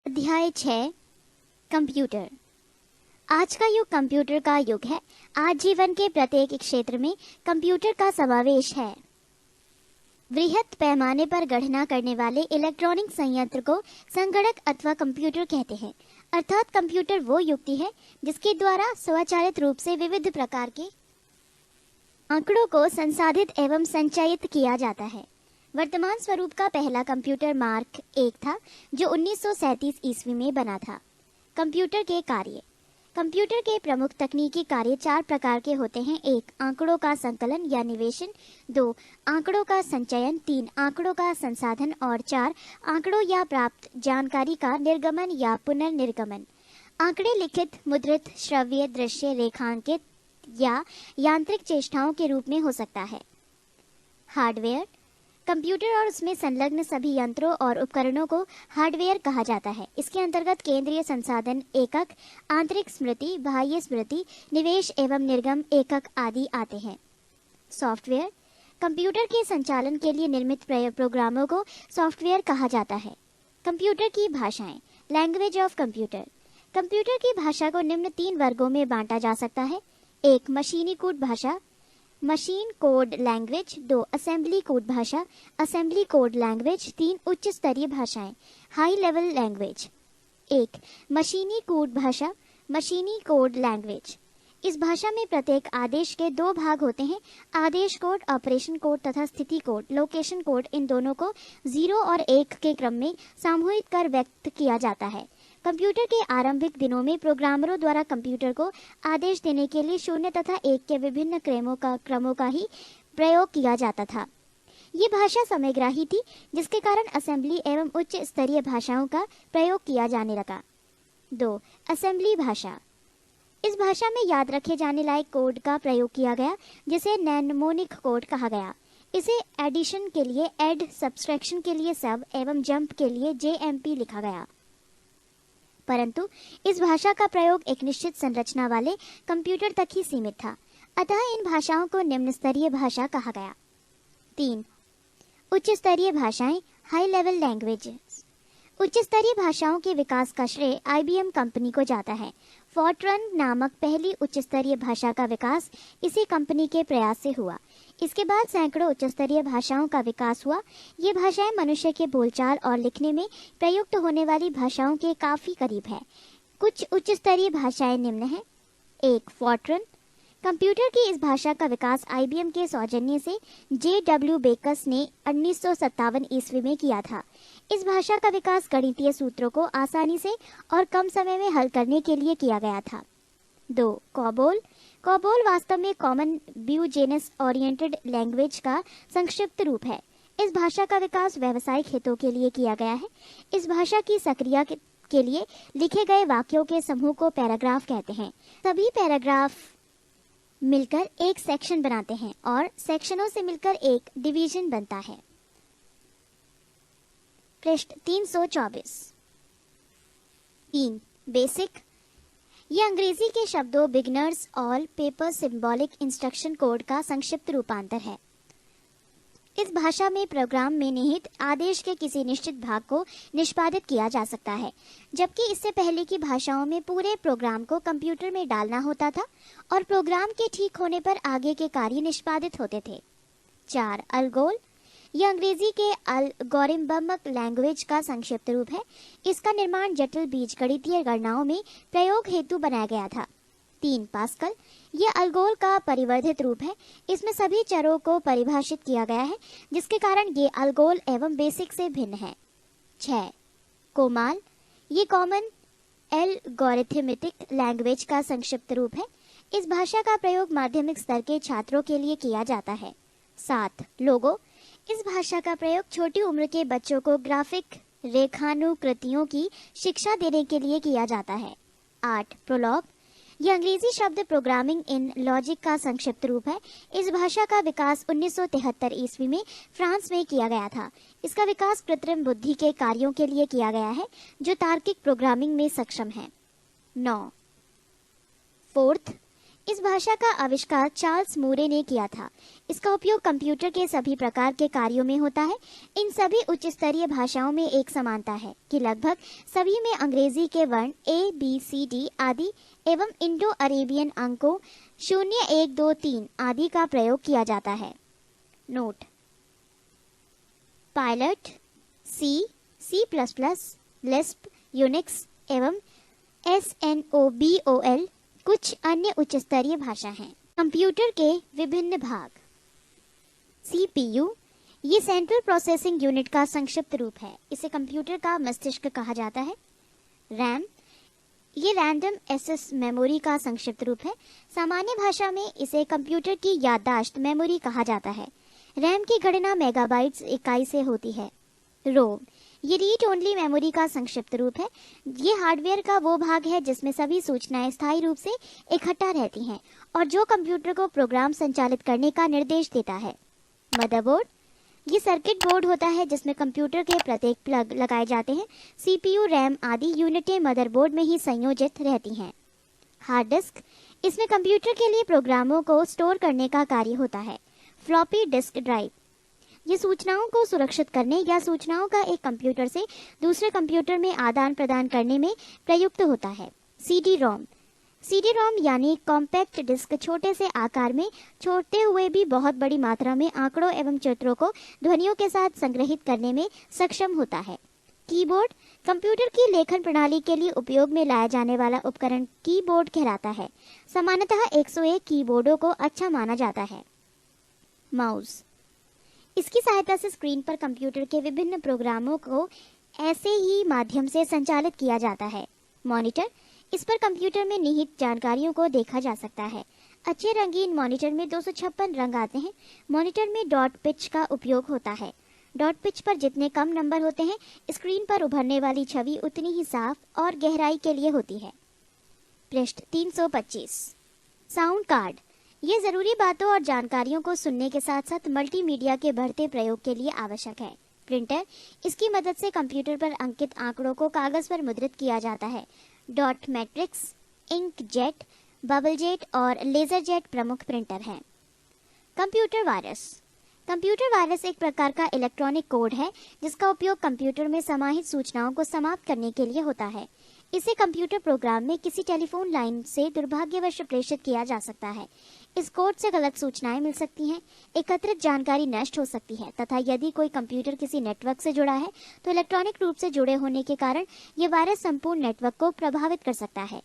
अध्याय 6 कंप्यूटर। आज का युग कंप्यूटर का युग है। आज जीवन के प्रत्येक क्षेत्र में कंप्यूटर का समावेश है। वृहत पैमाने पर गणना करने वाले इलेक्ट्रॉनिक संयंत्र को संगणक अथवा कंप्यूटर कहते हैं। अर्थात कंप्यूटर वो युक्ति है जिसके द्वारा स्वचालित रूप से विविध प्रकार के आंकड़ों को संसाधित एवं संचयित किया जाता है। वर्तमान स्वरूप का पहला कंप्यूटर मार्क 1 था जो 1937 ईस्वी में बना था। कंप्यूटर के कार्य। कंप्यूटर के प्रमुख तकनीकी कार्य 4 प्रकार के होते हैं। 1 आंकड़ों का संकलन या निवेशन, 2 आंकड़ों का संचयन, 3 आंकड़ों का संसाधन और 4 आंकड़ों या प्राप्त जानकारी का निर्गमन या पुनर्निर्गमन। आंकड़े लिखित, मुद्रित, श्रव्य, दृश्य, रेखांकित या यांत्रिक चेष्टाओं के रूप में हो सकता है। हार्डवेयर। कंप्यूटर और उसमें संलग्न सभी यंत्रों और उपकरणों को हार्डवेयर कहा जाता है। इसके अंतर्गत केंद्रीय संसाधन एकक, आंतरिक स्मृति, बाह्य स्मृति, निवेश एवं निर्गम एकक आदि आते हैं। सॉफ्टवेयर। कंप्यूटर के संचालन के लिए निर्मित प्रोग्रामों को सॉफ्टवेयर कहा जाता है। कंप्यूटर की भाषाएं। Language of computer. कंप्यूटर की भाषा को निम्न 3 वर्गों में बांटा जा सकता है। 1 मशीनीकृत भाषा, machine code language, 2 assembly code भाषा, असेंबली कोड लैंग्वेज, 3 उच्च स्तरीय भाषाएं, हाई लेवल लैंग्वेज। 1 मशीनी कोड भाषा, मशीनी कोड लैंग्वेज। इस भाषा में प्रत्येक आदेश के 2 भाग होते हैं, आदेश कोड, ऑपरेशन कोड तथा स्थिति कोड, लोकेशन कोड। इन दोनों को 0 और 1 के क्रम में सामूहिक कर व्यक्त किया जाता है। कंप्यूटर के आरंभिक दिनों में प्रोग्रामरों द्वारा कंप्यूटर को आदेश देने के लिए 0 तथा 1 के विभिन्न क्रमों का ही प्रयोग किया जाता था। ये भाषा समयग्राही थी, जिसके कारण असेंबली एवं उच्च स्तरीय भाषाओं का प्रयोग किया जाने लगा। 2 असेंबली भाषा। इस भाषा में याद रखे जाने लायक कोड का प्रयोग किया गया, जिसे नेमोनिक कोड कहा गया। इसे एडिशन के लिए एड, सब्सट्रैक्शन के लिए सब एवं जंप के लिए JMP लिखा गया। परंतु इस भाषा का प्रयोग एक निश्चित संरचना वाले कंप्यूटर तक ही सीमित था, अतः इन भाषाओं को निम्न स्तरीय भाषा कहा गया। 3 उच्च स्तरीय भाषाएं, हाई लेवल लैंग्वेजेस। उच्च स्तरीय भाषाओं के विकास का श्रेय IBM कंपनी को जाता है। फोर्ट्रन नामक पहली उच्च स्तरीय भाषा का विकास इसी कंपनी के प्रयास से हुआ। इसके बाद सैकड़ों उच्च स्तरीय भाषाओं का विकास हुआ। ये भाषाएं मनुष्य के बोलचाल और लिखने में प्रयुक्त होने वाली भाषाओं के काफी करीब है। कुछ उच्च स्तरीय भाषाएं निम्न हैं। 1 फोर्ट्रन। कंप्यूटर की इस भाषा का विकास IBM के सौजन्य से JW बेकस ने 1957 ईस्वी में किया था। इस भाषा का विकास गणितीय सूत्रों को आसानी से और कम समय में हल करने के लिए किया गया था। 2 कॉबोल। कॉबोल वास्तव में कॉमन ब्यूजेनस ओरिएंटेड लैंग्वेज का संक्षिप्त रूप है। इस भाषा का विकास व्यावसायिक हितों के लिए किया गया है। इस भाषा की सक्रियता के लिए लिखे गए वाक्यों के समूह को पैराग्राफ कहते हैं। सभी पैराग्राफ मिलकर एक सेक्शन बनाते हैं और सेक्शनों से मिलकर एक डिवीजन बनता है। पृष्ठ 324। 3 बेसिक। ये अंग्रेजी के शब्दों beginners all paper symbolic instruction code का संक्षिप्त रूपांतर है। इस भाषा में प्रोग्राम में निहित आदेश के किसी निश्चित भाग को निष्पादित किया जा सकता है, जबकि इससे पहले की भाषाओं में पूरे प्रोग्राम को कंप्यूटर में डालना होता था और प्रोग्राम के ठीक होने पर आगे के कार्य निष्पादित होते थे। 4 अलगोल। यह अंग्रेजी के अलगोरिथमिक लैंग्वेज का संक्षिप्त रूप है। इसका निर्माण जटिल बीजगणितीय गणनाओं में प्रयोग हेतु बनाया गया था। 3 पास्कल। यह अलगोल का परिवर्धित रूप है। इसमें सभी चरों को परिभाषित किया गया है, जिसके कारण ये अलगोल एवं बेसिक से भिन्न है। 6 कोमाल। ये कॉमन एल्गोरिथमेटिक लैंग्वेज का संक्षिप्त रूप है। इस भाषा का प्रयोग माध्यमिक स्तर के छात्रों के लिए किया जाता है। 7 लोगो। इस भाषा का प्रयोग छोटी उम्र के बच्चों को ग्राफिक रेखानुकृतियों की शिक्षा देने के लिए किया जाता है। 8 प्रोलॉग। यह अंग्रेजी शब्द प्रोग्रामिंग इन लॉजिक का संक्षिप्त रूप है। इस भाषा का विकास 1973 ईस्वी में फ्रांस में किया गया था। इसका विकास कृत्रिम बुद्धि के कार्यों के लिए किया गया है जो तार्किक प्रोग्रामिंग में सक्षम है। 9 फोर्थ। इस भाषा का आविष्कार चार्ल्स मूरे ने किया था। इसका उपयोग कंप्यूटर के सभी प्रकार के कार्यों में होता है। इन सभी उच्च स्तरीय भाषाओं में एक समानता है कि लगभग सभी में अंग्रेजी के वर्ण ए, बी, सी, डी आदि एवं इंडो अरेबियन अंकों 0, 1, 2, 3 आदि का प्रयोग किया जाता है। नोट: पायलट, सी, C++, लिस्प, यूनिक्स एवं SNOBOL कुछ अन्य उच्च स्तरीय भाषा हैं। कंप्यूटर के विभिन्न भाग। CPU ये सेंट्रल प्रोसेसिंग यूनिट का संक्षिप्त रूप है। इसे कंप्यूटर का मस्तिष्क कहा जाता है। रैम ये रैंडम एक्सेस मेमोरी का संक्षिप्त रूप है। सामान्य भाषा में इसे कंप्यूटर की याददाश्त मेमोरी कहा जाता है। रैम की गणना मेगाबाइट्स इकाई से होती है। रोम ये रीड ओनली मेमोरी का संक्षिप्त रूप है। ये हार्डवेयर का वो भाग है जिसमें सभी सूचनाएं स्थायी रूप से इकट्ठा रहती हैं और जो कंप्यूटर को प्रोग्राम संचालित करने का निर्देश देता है। मदरबोर्ड ये सर्किट बोर्ड होता है जिसमें कंप्यूटर के प्रत्येक प्लग लगाए जाते हैं। CPU, रैम आदि यूनिटें मदरबोर्ड में ही संयोजित रहती हैं। हार्ड डिस्क इसमें कंप्यूटर के लिए प्रोग्रामों को स्टोर करने का कार्य होता है। फ्लॉपी डिस्क ड्राइव ये सूचनाओं को सुरक्षित करने या सूचनाओं का एक कंप्यूटर से दूसरे कंप्यूटर में आदान प्रदान करने में प्रयुक्त होता है। CD-ROM यानी कॉम्पैक्ट डिस्क छोटे से आकार में छोड़ते हुए भी बहुत बड़ी मात्रा में आंकड़ों एवं चित्रों को ध्वनियों के साथ संग्रहित करने में सक्षम होता है। कीबोर्ड कंप्यूटर की लेखन प्रणाली के लिए उपयोग में लाया जाने वाला उपकरण कीबोर्ड कहलाता है। सामान्यतः 101 कीबोर्डों को अच्छा माना जाता है। माउस इसकी सहायता से स्क्रीन पर कंप्यूटर के विभिन्न प्रोग्रामों को ऐसे ही माध्यम से संचालित किया जाता है। मॉनिटर इस पर कंप्यूटर में निहित जानकारियों को देखा जा सकता है। अच्छे रंगीन मॉनिटर में 256 रंग आते हैं। मॉनिटर में डॉट पिच का उपयोग होता है। डॉट पिच पर जितने कम नंबर होते हैं, स्क्रीन पर उभरने वाली छवि उतनी ही साफ और गहराई के लिए होती है। पृष्ठ 325। साउंड कार्ड ये जरूरी बातों और जानकारियों को सुनने के साथ साथ मल्टीमीडिया के बढ़ते प्रयोग के लिए आवश्यक है। प्रिंटर इसकी मदद से कंप्यूटर पर अंकित आंकड़ों को कागज पर मुद्रित किया जाता है। Dot matrix, ink jet, bubble jet और लेजर जेट प्रमुख प्रिंटर हैं। कंप्यूटर वायरस एक प्रकार का इलेक्ट्रॉनिक कोड है जिसका उपयोग कंप्यूटर में समाहित सूचनाओं को समाप्त करने के लिए होता है। इसे कंप्यूटर प्रोग्राम में किसी टेलीफोन लाइन से दुर्भाग्यवश प्रेषित किया जा सकता है। इस कोड से गलत सूचनाएं मिल सकती हैं, एकत्रित जानकारी नष्ट हो सकती है तथा यदि कोई कंप्यूटर किसी नेटवर्क से जुड़ा है तो इलेक्ट्रॉनिक रूप से जुड़े होने के कारण ये वायरस संपूर्ण नेटवर्क को प्रभावित कर सकता है।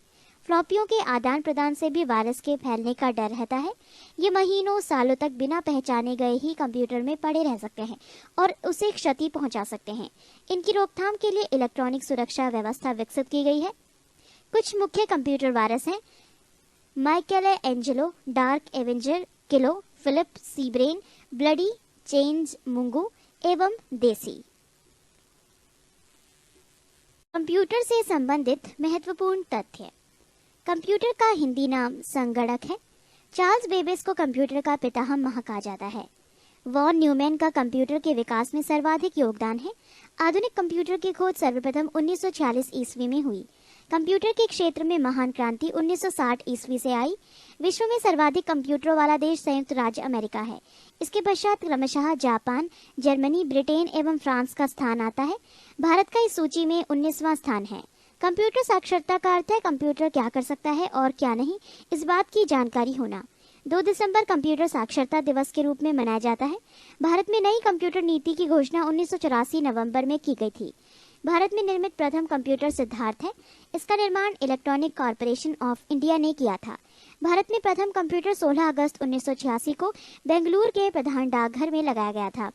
फ्लॉपियों के आदान प्रदान से भी वायरस के फैलने का डर रहता है। ये महीनों सालों तक बिना पहचाने गए ही कंप्यूटर में पड़े रह सकते हैं और उसे क्षति पहुंचा सकते हैं। इनकी रोकथाम के लिए इलेक्ट्रॉनिक सुरक्षा व्यवस्था विकसित की गई है। कुछ मुख्य कंप्यूटर वायरस हैं: माइकेलएंजेलो, डार्क एवेंजर, किलो, फिलिप सीब्रेन, ब्लडी, चेंज मुंगू एवं देसी। कंप्यूटर से संबंधित महत्वपूर्ण तथ्य। कंप्यूटर का हिंदी नाम संगणक है। चार्ल्स बेबेज को कंप्यूटर का पितामह कहा जाता है। वॉन न्यूमैन का कंप्यूटर के विकास में सर्वाधिक योगदान है। आधुनिक कंप्यूटर की खोज सर्वप्रथम 1946 ईस्वी में हुई। कंप्यूटर के क्षेत्र में महान क्रांति 1960 ईस्वी से आई। विश्व में सर्वाधिक कंप्यूटरों वाला देश संयुक्त राज्य अमेरिका है। इसके पश्चात क्रमशः जापान, जर्मनी, ब्रिटेन एवं फ्रांस का स्थान आता है। भारत का इस सूची में 19वां स्थान है। कंप्यूटर साक्षरता का अर्थ है कंप्यूटर क्या कर सकता है और क्या नहीं, इस बात की जानकारी होना। 2 दिसंबर कंप्यूटर साक्षरता दिवस के रूप में मनाया जाता है। भारत में नई कंप्यूटर नीति की घोषणा 1984 नवंबर में की गई थी। भारत में निर्मित प्रथम कंप्यूटर सिद्धार्थ है। इसका निर्माण इलेक्ट्रॉनिक कॉर्पोरेशन ऑफ इंडिया ने किया था। भारत में प्रथम कंप्यूटर 16 अगस्त 1986 को बेंगलुरु के प्रधान डाकघर में लगाया गया था।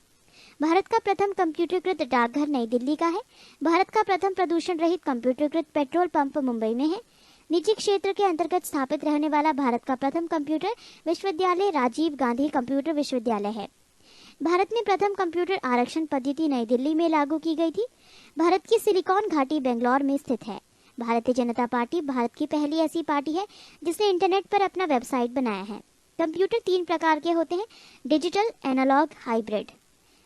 भारत का प्रथम कंप्यूटरकृत डाकघर नई दिल्ली का है। भारत का प्रथम प्रदूषण रहित कंप्यूटरकृत पेट्रोल पंप मुंबई में है। निजी क्षेत्र के अंतर्गत स्थापित रहने वाला भारत का प्रथम कंप्यूटर विश्वविद्यालय राजीव गांधी कंप्यूटर विश्वविद्यालय है। भारत में प्रथम कंप्यूटर आरक्षण पद्धति नई दिल्ली में लागू की गई थी। भारत की सिलिकॉन घाटी बेंगलौर में स्थित है। भारतीय जनता पार्टी भारत की पहली ऐसी पार्टी है जिसने इंटरनेट पर अपना वेबसाइट बनाया है। कंप्यूटर 3 प्रकार के होते हैं: डिजिटल, एनालॉग, हाइब्रिड।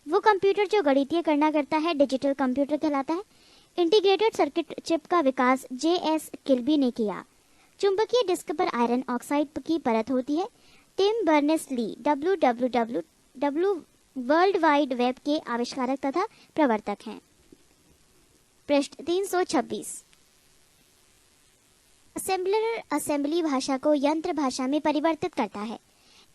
वो कंप्यूटर जो गणितीय गणना करता है डिजिटल कंप्यूटर कहलाता है। इंटीग्रेटेड सर्किट चिप का विकास J.S. किल्बी ने किया। चुंबकीय डिस्क पर आयरन ऑक्साइड की परत होती है। Tim Berners-Lee WWW world wide web के आविष्कारक तथा प्रवर्तक हैं। पृष्ठ 326। असेंबलर असेंबली भाषा को यंत्र भाषा में परिवर्तित करता है।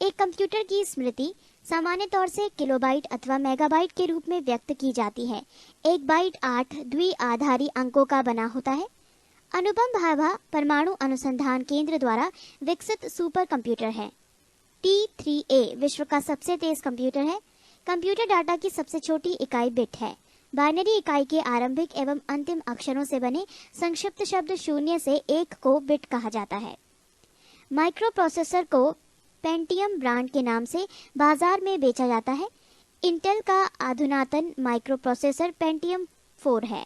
एक कंप्यूटर की स्मृति सामान्य तौर से किलोबाइट अथवा मेगाबाइट के रूप में व्यक्त की जाती है। एक बाइट 8 द्विआधारी अंकों का बना होता है। अनुपम भाभा परमाणु अनुसंधान केंद्र द्वारा विकसित सुपर कंप्यूटर है। T3A विश्व का सबसे तेज कंप्यूटर है। कंप्यूटर डाटा की सबसे छोटी इकाई बिट है। बाइनरी इकाई के आरंभिक एवं अंतिम अक्षरों से बने संक्षिप्त शब्द 0 से 1 को बिट कहा जाता है। माइक्रो प्रोसेसर को पेंटियम ब्रांड के नाम से बाजार में बेचा जाता है। इंटेल का अधुनातन माइक्रो प्रोसेसर पेंटियम 4 है।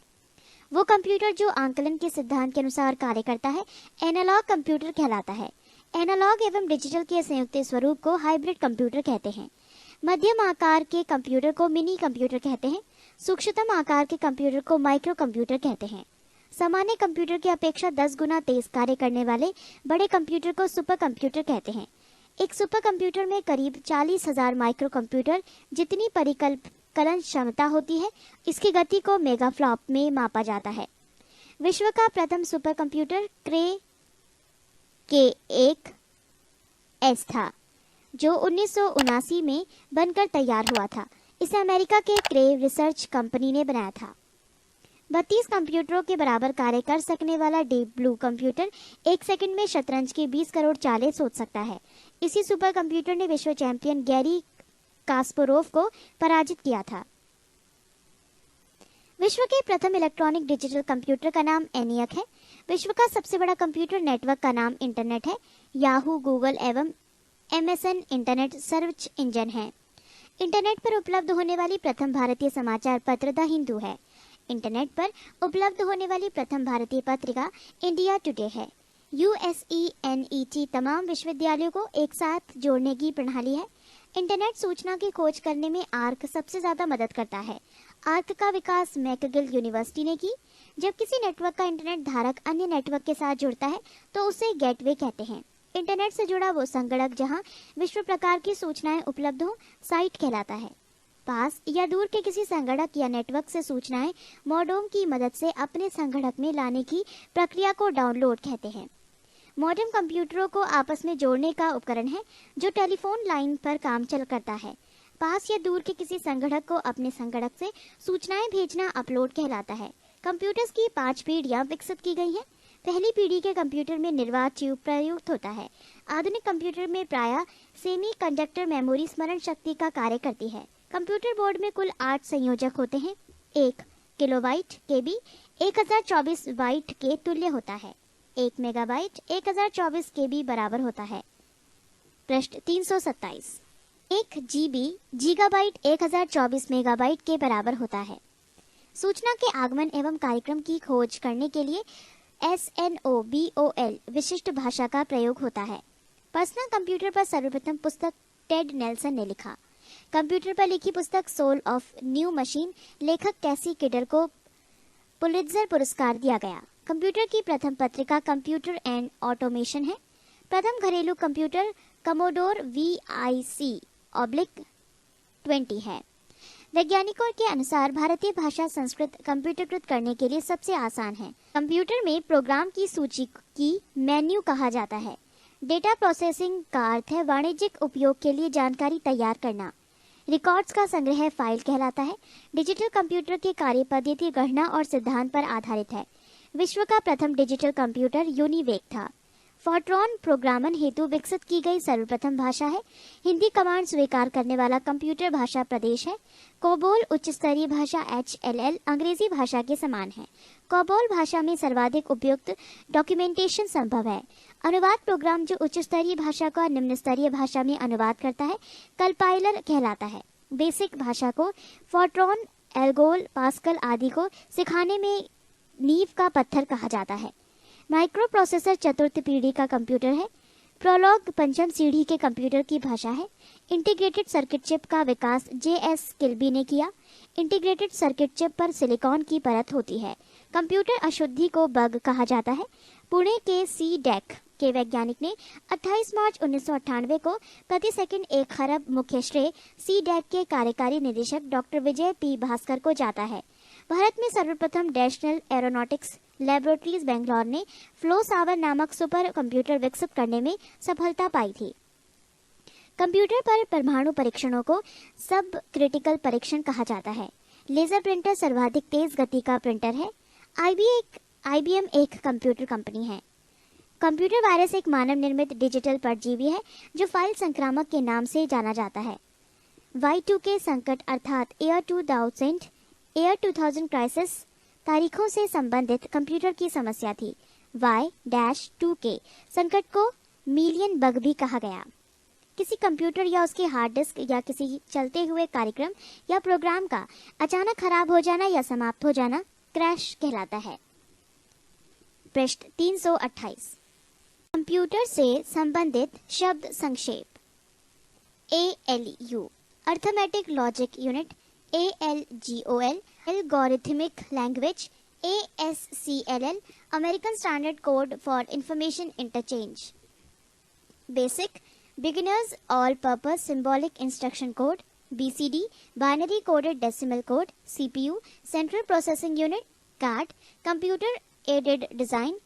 वो कंप्यूटर जो आंकलन के सिद्धांत के अनुसार कार्य करता है एनालॉग कंप्यूटर कहलाता है। एनालॉग एवं डिजिटल के संयुक्त स्वरूप को हाइब्रिड कंप्यूटर कहते हैं। मध्यम आकार के कंप्यूटर को मिनी कंप्यूटर कहते हैं। सूक्ष्मतम आकार के कंप्यूटर को माइक्रो कंप्यूटर कहते हैं। सामान्य कंप्यूटर की अपेक्षा 10 गुना तेज कार्य करने वाले बड़े कंप्यूटर को सुपर कंप्यूटर कहते हैं। एक सुपर कंप्यूटर में करीब 40,000 माइक्रो कंप्यूटर जितनी परिकलन क्षमता होती है, इसकी गति को मेगाफ्लॉप में मापा जाता है। विश्व का प्रथम सुपर कंप्यूटर क्रे K1S था, जो 1979 में बनकर तैयार हुआ था। इसे अमेरिका के क्रे रिसर्च कंपनी ने बनाया था। 32 कंप्यूटरों के बराबर कार्य कर सकने वाला डीप ब्लू कंप्यूटर 1 सेकंड में शतरंज के 20 करोड़ चालें सोच सकता है। इसी सुपर कंप्यूटर ने विश्व चैंपियन गैरी कास्परोव को पराजित किया था। विश्व के प्रथम इलेक्ट्रॉनिक डिजिटल कंप्यूटर का नाम ENIAC है। विश्व का सबसे बड़ा कंप्यूटर नेटवर्क का नाम इंटरनेट है। याहू, गूगल एवं MSN इंटरनेट सर्च इंजन है। इंटरनेट पर उपलब्ध होने वाली प्रथम भारतीय समाचार पत्र द हिंदू है। इंटरनेट पर उपलब्ध होने वाली प्रथम भारतीय पत्रिका इंडिया टुडे है। USENET तमाम विश्वविद्यालयों को एक साथ जोड़ने की प्रणाली है। इंटरनेट सूचना की खोज करने में आर्क सबसे ज्यादा मदद करता है। आर्क का विकास मैकगिल यूनिवर्सिटी ने की। जब किसी नेटवर्क का इंटरनेट धारक अन्य नेटवर्क के साथ जुड़ता है तो उसे गेटवे कहते हैं। इंटरनेट से जुड़ा वो संगणक जहां विश्व प्रकार की सूचनाएं उपलब्ध हो साइट कहलाता है। पास या दूर के किसी संगणक या नेटवर्क से सूचनाएं मॉडेम की मदद से अपने संगणक में लाने की प्रक्रिया को डाउनलोड कहते हैं। मॉडेम कंप्यूटरों को आपस में जोड़ने का उपकरण है जो टेलीफोन लाइन पर काम चल करता है। पास या दूर के किसी संगणक को अपने संगणक से सूचनाएं भेजना अपलोड कहलाता है। कंप्यूटर्स की 5 पीढ़ियां विकसित की गई हैं। पहली पीढ़ी के कंप्यूटर में निर्वात ट्यूब प्रयुक्त होता है। आधुनिक कंप्यूटर में प्रायः सेमीकंडक्टर मेमोरी स्मरण शक्ति का कार्य करती है। कंप्यूटर बोर्ड में कुल 8 संयोजक होते हैं। 1 किलोबाइट KB 1024 बाइट के तुल्य होता है। 1 मेगाबाइट 1024 KB बराबर होता है। पृष्ठ 327। 1 GB गीगाबाइट 1024 मेगाबाइट के बराबर होता है। सूचना के आगमन एवं कार्यक्रम की खोज करने के लिए SNOBOL विशिष्ट भाषा का प्रयोग होता है। पर्सनल कंप्यूटर पर सर्वप्रथम पुस्तक टेड नेल्सन ने लिखा। कंप्यूटर पर लिखी पुस्तक सोल ऑफ न्यू मशीन लेखक टेसी किडर को पुलित्जर पुरस्कार दिया गया। कंप्यूटर की प्रथम पत्रिका कंप्यूटर एंड ऑटोमेशन है। प्रथम घरेलू कंप्यूटर कमोडोर VIC/20 है। वैज्ञानिकों के अनुसार भारतीय भाषा संस्कृत कंप्यूटरकृत करने के लिए सबसे आसान है। कंप्यूटर में प्रोग्राम की सूची की मेन्यू कहा जाता है। डेटा प्रोसेसिंग का अर्थ है वाणिज्यिक उपयोग के लिए जानकारी तैयार करना। रिकॉर्ड्स का संग्रह फाइल कहलाता है। डिजिटल कंप्यूटर की कार्य पद्धति गणना और सिद्धांत पर आधारित है। विश्व का प्रथम डिजिटल कंप्यूटर यूनिवेक था। फोर्ट्रॉन प्रोग्रामन हेतु विकसित की गई सर्वप्रथम भाषा है। हिंदी कमांड स्वीकार करने वाला कंप्यूटर भाषा प्रदेश है। कोबोल उच्च स्तरीय भाषा HLL अंग्रेजी भाषा के समान है। कोबोल भाषा में सर्वाधिक उपयुक्त डॉक्यूमेंटेशन संभव है। अनुवाद प्रोग्राम जो उच्च स्तरीय भाषा का निम्न स्तरीय भाषा में अनुवाद करता है कंपाइलर कहलाता है। बेसिक भाषा को फोर्ट्रॉन, एल्गोल, पास्कल आदि को सिखाने में नींव का पत्थर कहा जाता है। माइक्रो प्रोसेसर चतुर्थ पीढ़ी का कंप्यूटर है। प्रोलॉग पंचम सीढ़ी के कंप्यूटर की भाषा है। इंटीग्रेटेड सर्किट चिप का विकास JS किल्बी ने किया। इंटीग्रेटेड सर्किट चिप पर सिलिकॉन की परत होती है। कंप्यूटर अशुद्धि को बग कहा जाता है। पुणे के CDEC के वैज्ञानिक ने 28 मार्च 1998 को प्रति सेकंड 1 खरब मुख्य श्रेय CDAC के कार्यकारी निदेशक डॉक्टर विजय P भास्कर को जाता है। भारत में सर्वप्रथम नेशनल एरोनॉटिक्स लैबोरेटरीज बेंगलौर ने फ्लो सावर नामक सुपर कंप्यूटर विकसित करने में सफलता पाई थी। कंप्यूटर पर परमाणु परीक्षणों को सब क्रिटिकल परीक्षण कहा जाता है। लेजर प्रिंटर सर्वाधिक तेज गति का प्रिंटर है। IBM एक कंप्यूटर कंपनी है। कंप्यूटर वायरस एक मानव निर्मित डिजिटल परजीवी है जो फाइल संक्रामक के नाम से जाना जाता है। Y2K संकट अर्थात ईयर 2000 क्राइसिस तारीखों से संबंधित कंप्यूटर की समस्या थी। Y-2K संकट को मिलियन बग भी कहा गया। किसी कंप्यूटर या उसके हार्ड डिस्क या किसी चलते हुए कार्यक्रम या प्रोग्राम का अचानक खराब हो जाना या समाप्त हो जाना क्रैश कहलाता है। पृष्ठ 328। कंप्यूटर से संबंधित शब्द संक्षेप। ALU arithmetic logic unit, ALGOL algorithmic language, ASCLL American standard code for information interchange. Basic beginners all purpose symbolic instruction code, BCD binary coded decimal code, CPU central processing unit, CAD computer aided design,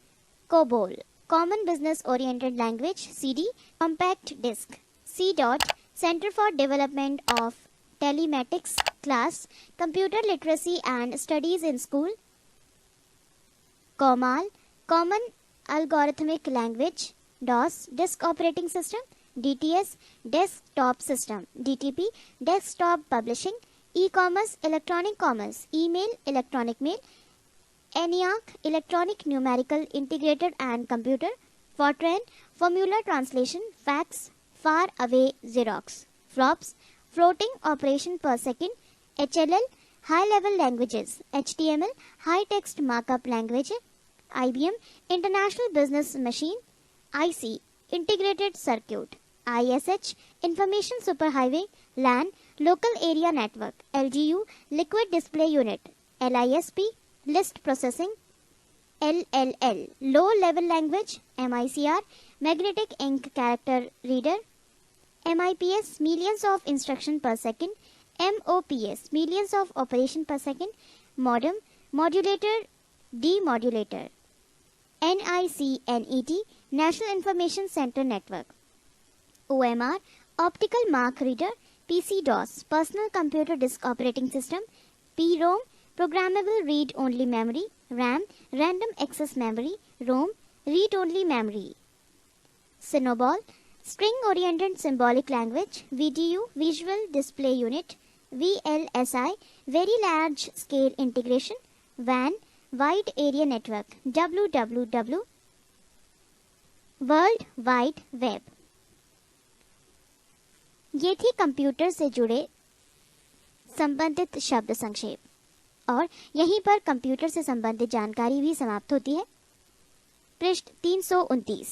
COBOL common business oriented language, CD compact disc, C. Centre for development of telematics class computer literacy and studies in school, COMAL common algorithmic language, DOS disk operating system, DTS desktop system, DTP desktop publishing, e-commerce electronic commerce, email electronic mail, ENIAC electronic numerical integrated and computer, FORTRAN formula translation, fax far away Xerox, flops floating operation per second, HLL high level languages, HTML high text markup language, IBM international business machine, IC integrated circuit, ISH information super highway, LAN local area network, LGU liquid display unit, LISP list processing, LLL low level language, MICR magnetic ink character reader, MIPS millions of instruction पर second, MOPS millions of operation per second, modem modulator demodulator, NICNET national information centre network, OMR optical mark reader, PC-DOS personal computer disk operating system, PROM programmable read only memory, RAM random access memory, ROM read only memory, CINOBOL string oriented symbolic language, VDU visual display unit, VLSI very large scale integration, WAN wide area network, WWW world wide web. ये थी computer से जुड़े संबंधित शब्द संक्षेप और यहीं पर कंप्यूटर से संबंधित जानकारी भी समाप्त होती है। पृष्ठ 329।